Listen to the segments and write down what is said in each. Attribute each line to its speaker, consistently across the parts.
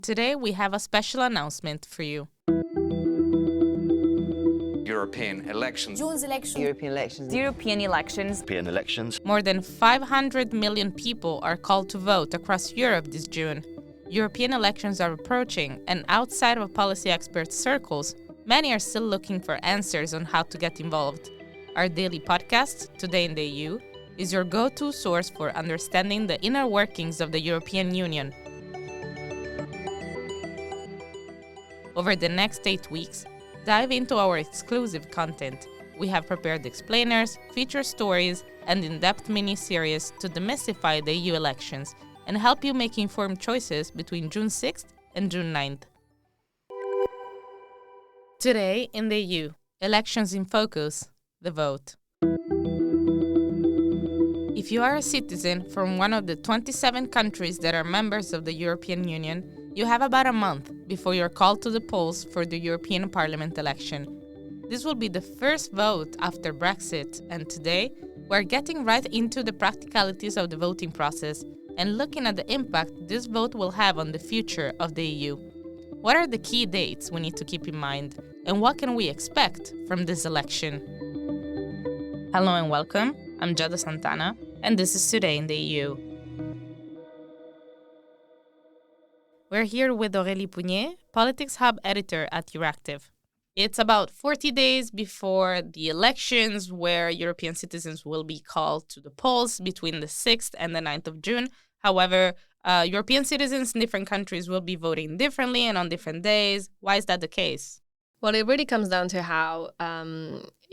Speaker 1: Today we have a special announcement for you.
Speaker 2: European elections.
Speaker 3: June's election.
Speaker 4: European elections.
Speaker 3: European elections.
Speaker 5: European elections.
Speaker 1: More than 500 million people are called to vote across Europe this June. European elections are approaching, and outside of policy expert circles, many are still looking for answers on how to get involved. Our daily podcast, Today in the EU, is your go-to source for understanding the inner workings of the European Union. Over the next 8 weeks, dive into our exclusive content. We have prepared explainers, feature stories, and in-depth mini-series to demystify the EU elections and help you make informed choices between June 6th and June 9th. Today in the EU, elections in focus, the vote. If you are a citizen from one of the 27 countries that are members of the European Union, you have about a month before you're called to the polls for the European Parliament election. This will be the first vote after Brexit, and today we're getting right into the practicalities of the voting process and looking at the impact this vote will have on the future of the EU. What are the key dates we need to keep in mind, and what can we expect from this election? Hello and welcome, I'm Giada Santana, and this is Today in the EU. We're here with Aurélie Pugnet, Politics Hub editor at Euractiv. It's about 40 days before the elections where European citizens will be called to the polls between the 6th and the 9th of June. However, European citizens in different countries will be voting differently and on different days. Why is that the case?
Speaker 6: Well, it really comes down to how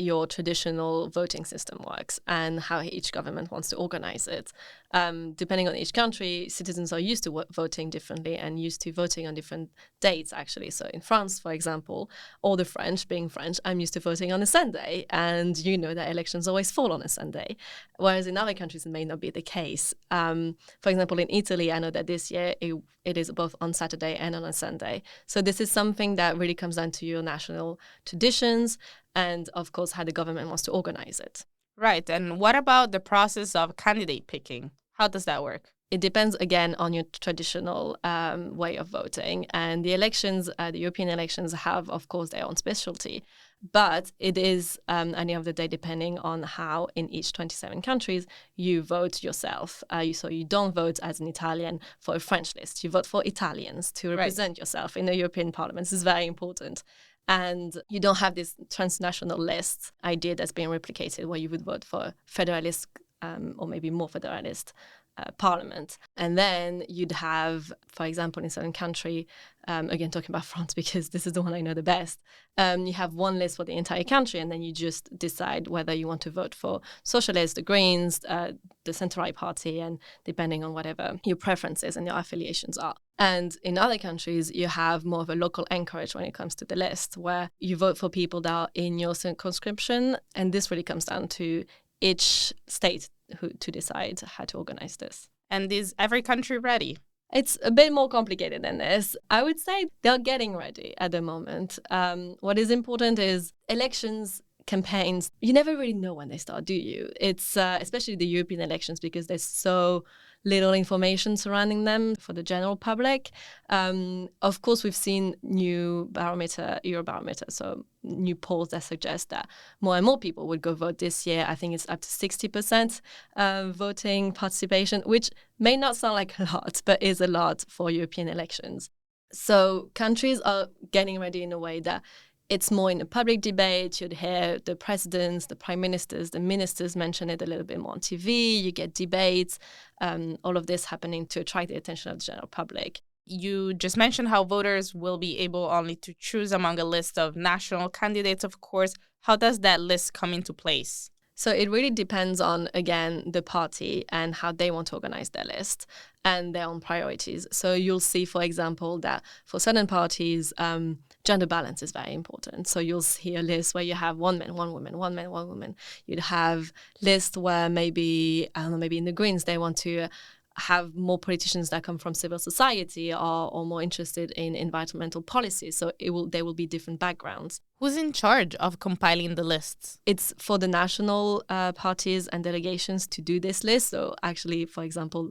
Speaker 6: your traditional voting system works and how each government wants to organize it. Depending on each country, citizens are used to voting differently and used to voting on different dates, actually. So in France, for example, or the French, being French, I'm used to voting on a Sunday. And you know that elections always fall on a Sunday. Whereas in other countries, it may not be the case. For example, in Italy, I know that this year it is both on Saturday and on a Sunday. So this is something that really comes down to your national traditions and, of course, how the government wants to organize it.
Speaker 1: Right. And what about the process of candidate picking? How does that work?
Speaker 6: It depends, again, on your traditional way of voting. And the elections, the European elections have, of course, their own specialty. But it is, at the end of the day, depending on how in each 27 countries you vote yourself. So you don't vote as an Italian for a French list. You vote for Italians to represent yourself in the European Parliament. This is very important. And you don't have this transnational list idea that's being replicated where you would vote for a federalist or maybe more federalist parliament. And then you'd have, for example, in a certain country, again, talking about France because this is the one I know the best, you have one list for the entire country and then you just decide whether you want to vote for Socialists, the Greens, the Centre-Right Party, and depending on whatever your preferences and your affiliations are. And in other countries, you have more of a local anchorage when it comes to the list, where you vote for people that are in your circumscription. And this really comes down to each state to decide how to organize this.
Speaker 1: And is every country ready?
Speaker 6: It's a bit more complicated than this. I would say they're getting ready at the moment. What is important is elections, campaigns, you never really know when they start, do you? It's especially the European elections because there's so little information surrounding them for the general public. Of course, we've seen new Eurobarometer, so new polls that suggest that more and more people would go vote this year. I think it's up to 60% voting participation, which may not sound like a lot, but is a lot for European elections. So countries are getting ready in a way that it's more in a public debate. You'd hear the presidents, the prime ministers, the ministers mention it a little bit more on TV. You get debates, all of this happening to attract the attention of the general public.
Speaker 1: You just mentioned how voters will be able only to choose among a list of national candidates, of course. How does that list come into place?
Speaker 6: So it really depends on, again, the party and how they want to organize their list and their own priorities. So you'll see, for example, that for certain parties, gender balance is very important. So you'll see a list where you have one man, one woman, one man, one woman. You'd have lists where maybe in the Greens, they want to have more politicians that come from civil society or more interested in environmental policy. So there will be different backgrounds.
Speaker 1: Who's in charge of compiling the lists?
Speaker 6: It's for the national parties and delegations to do this list. So actually, for example,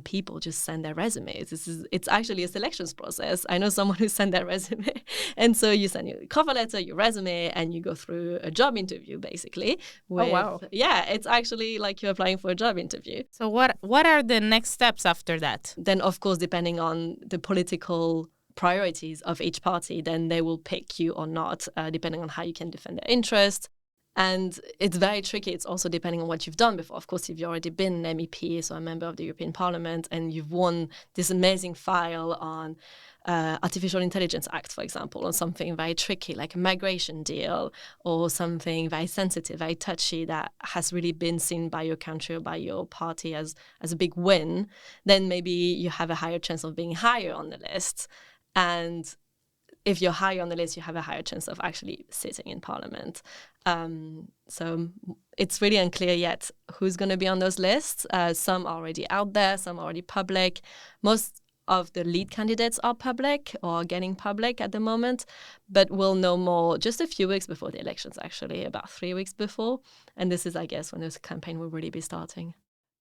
Speaker 6: people just send their resumes. It's actually a selections process. I know someone who sent their resume. And so you send your cover letter, your resume, and you go through a job interview, basically.
Speaker 1: Oh, wow.
Speaker 6: Yeah, it's actually like you're applying for a job interview.
Speaker 1: So what are the next steps after that?
Speaker 6: Then, of course, depending on the political priorities of each party, then they will pick you or not, depending on how you can defend their interests. And it's very tricky. It's also depending on what you've done before. Of course, if you've already been an MEP, so a member of the European Parliament, and you've won this amazing file on Artificial Intelligence Act, for example, on something very tricky like a migration deal or something very sensitive, very touchy that has really been seen by your country or by your party as a big win, then maybe you have a higher chance of being higher on the list. And if you're higher on the list, you have a higher chance of actually sitting in Parliament. So it's really unclear yet who's going to be on those lists. Some are already out there, some are already public. Most of the lead candidates are public or getting public at the moment, but we'll know more just a few weeks before the elections, actually, about 3 weeks before. And this is, I guess, when this campaign will really be starting.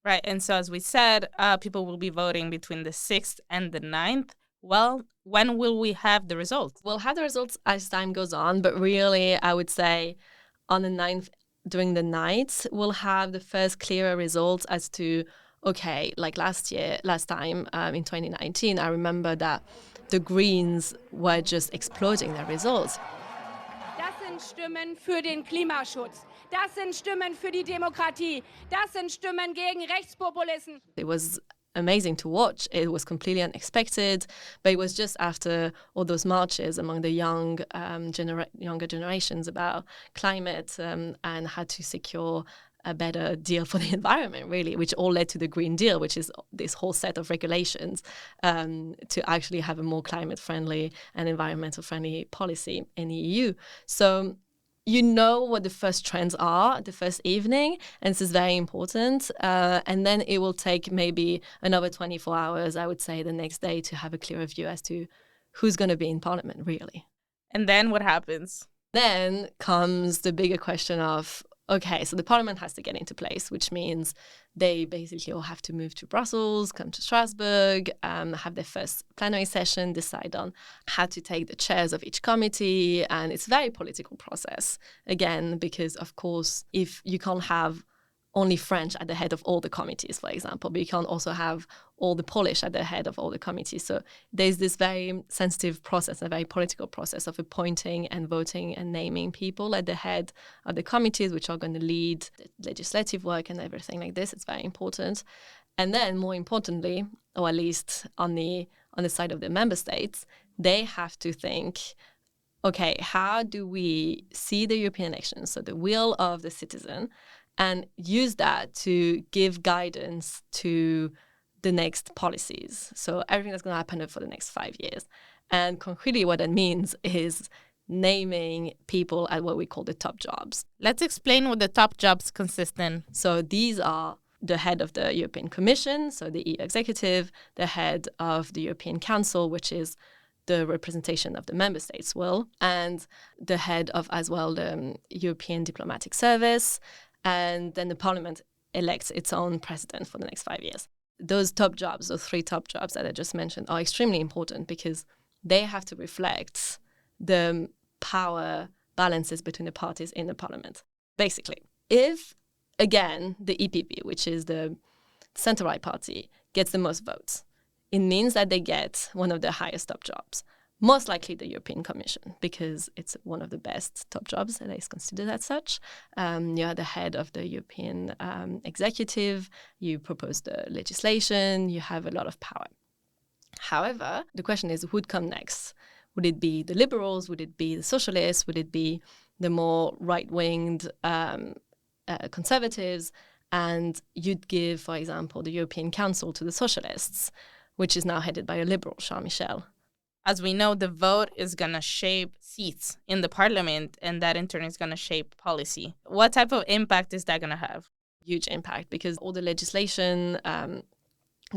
Speaker 1: Right. And so, as we said, people will be voting between the 6th and the 9th. Well, when will we have the results?
Speaker 6: We'll have the results as time goes on, but really, I would say on the 9th, during the night, we'll have the first clearer results as to, okay, like last time in 2019, I remember that the Greens were just exploding their results.
Speaker 3: Das sind Stimmen für den Klimaschutz. Das sind Stimmen für die Demokratie. Das sind Stimmen gegen Rechtspopulisten.
Speaker 6: It was amazing to watch. It was completely unexpected, but it was just after all those marches among the younger generations about climate and how to secure a better deal for the environment, really, which all led to the Green Deal, which is this whole set of regulations to actually have a more climate-friendly and environmental-friendly policy in the EU. So you know what the first trends are the first evening, and this is very important. And then it will take maybe another 24 hours, I would say, the next day to have a clearer view as to who's going to be in Parliament, really.
Speaker 1: And then what happens?
Speaker 6: Then comes the bigger question of, okay, so the Parliament has to get into place, which means they basically all have to move to Brussels, come to Strasbourg, have their first plenary session, decide on how to take the chairs of each committee. And it's a very political process, again, because, of course, if you can't have only French at the head of all the committees, for example, but you can't also have all the Polish at the head of all the committees. So there's this very sensitive process, a very political process of appointing and voting and naming people at the head of the committees, which are going to lead the legislative work and everything like this. It's very important. And then, more importantly, or at least on the side of the member states, they have to think, okay, how do we see the European elections, so the will of the citizen, and use that to give guidance to the next policies. So everything that's going to happen for the next 5 years. And concretely what that means is naming people at what we call the top jobs.
Speaker 1: Let's explain what the top jobs consist in.
Speaker 6: So these are the head of the European Commission, so the EU executive, the head of the European Council, which is the representation of the member states will, and the head of as well the European Diplomatic Service. And then the Parliament elects its own president for the next 5 years. Those top jobs, those 3 top jobs that I just mentioned, are extremely important because they have to reflect the power balances between the parties in the Parliament. Basically, if, again, the EPP, which is the centre-right party, gets the most votes, it means that they get one of the highest top jobs. Most likely the European Commission, because it's one of the best top jobs that is considered as such. You're the head of the European executive, you propose the legislation, you have a lot of power. However, the question is, who'd come next? Would it be the Liberals? Would it be the Socialists? Would it be the more right-winged Conservatives? And you'd give, for example, the European Council to the Socialists, which is now headed by a Liberal, Charles Michel.
Speaker 1: As we know, the vote is going to shape seats in the Parliament, and that in turn is going to shape policy. What type of impact is that going to have?
Speaker 6: Huge impact, because all the legislation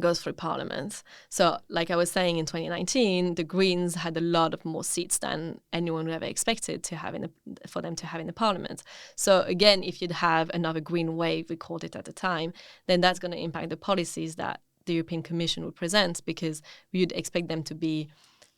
Speaker 6: goes through Parliament. So, like I was saying, in 2019, the Greens had a lot of more seats than anyone would ever expected to have for them to have in the Parliament. So, again, if you'd have another green wave, we called it at the time, then that's going to impact the policies that the European Commission would present, because we would expect them to be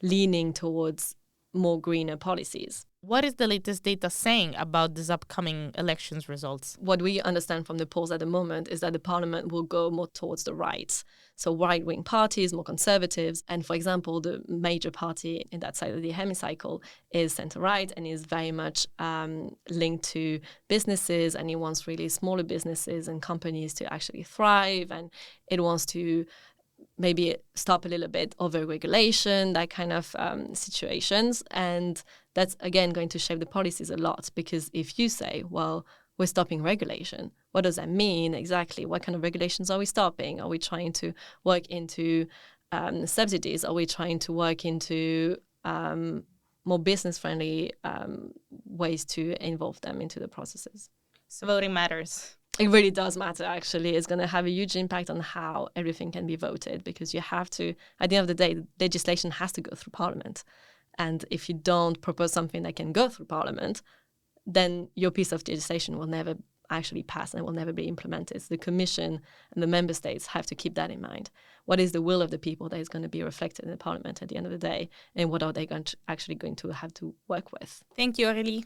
Speaker 6: leaning towards more greener policies.
Speaker 1: What is the latest data saying about these upcoming elections results?
Speaker 6: What we understand from the polls at the moment is that the parliament will go more towards the right. So right-wing parties, more conservatives. And for example, the major party in that side of the hemicycle is centre-right and is very much linked to businesses, and it wants really smaller businesses and companies to actually thrive, and it wants to maybe stop a little bit over-regulation, that kind of situations. And that's, again, going to shape the policies a lot, because if you say, well, we're stopping regulation, what does that mean exactly? What kind of regulations are we stopping? Are we trying to work into subsidies? Are we trying to work into more business-friendly ways to involve them into the processes?
Speaker 1: So voting matters.
Speaker 6: It really does matter, actually. It's going to have a huge impact on how everything can be voted, because you have to, at the end of the day, legislation has to go through Parliament. And if you don't propose something that can go through Parliament, then your piece of legislation will never actually pass and will never be implemented. So the Commission and the Member States have to keep that in mind. What is the will of the people that is going to be reflected in the Parliament at the end of the day? And what are they actually going to have to work with?
Speaker 1: Thank you, Aurélie.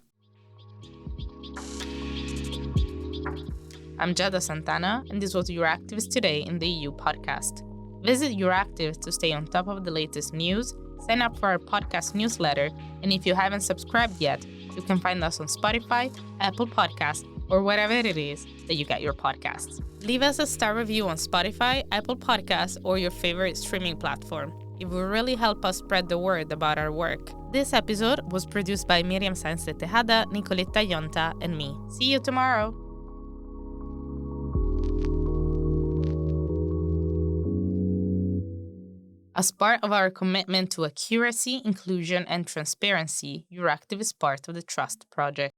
Speaker 1: I'm Giada Santana, and this was Euractiv's Today in the EU podcast. Visit Euractiv to stay on top of the latest news, sign up for our podcast newsletter, and if you haven't subscribed yet, you can find us on Spotify, Apple Podcasts, or whatever it is that you get your podcasts. Leave us a star review on Spotify, Apple Podcasts, or your favorite streaming platform. It will really help us spread the word about our work. This episode was produced by Miriam Sáenz de Tejada, Nicoletta Yonta, and me. See you tomorrow! As part of our commitment to accuracy, inclusion, and transparency, Euractiv is part of the Trust Project.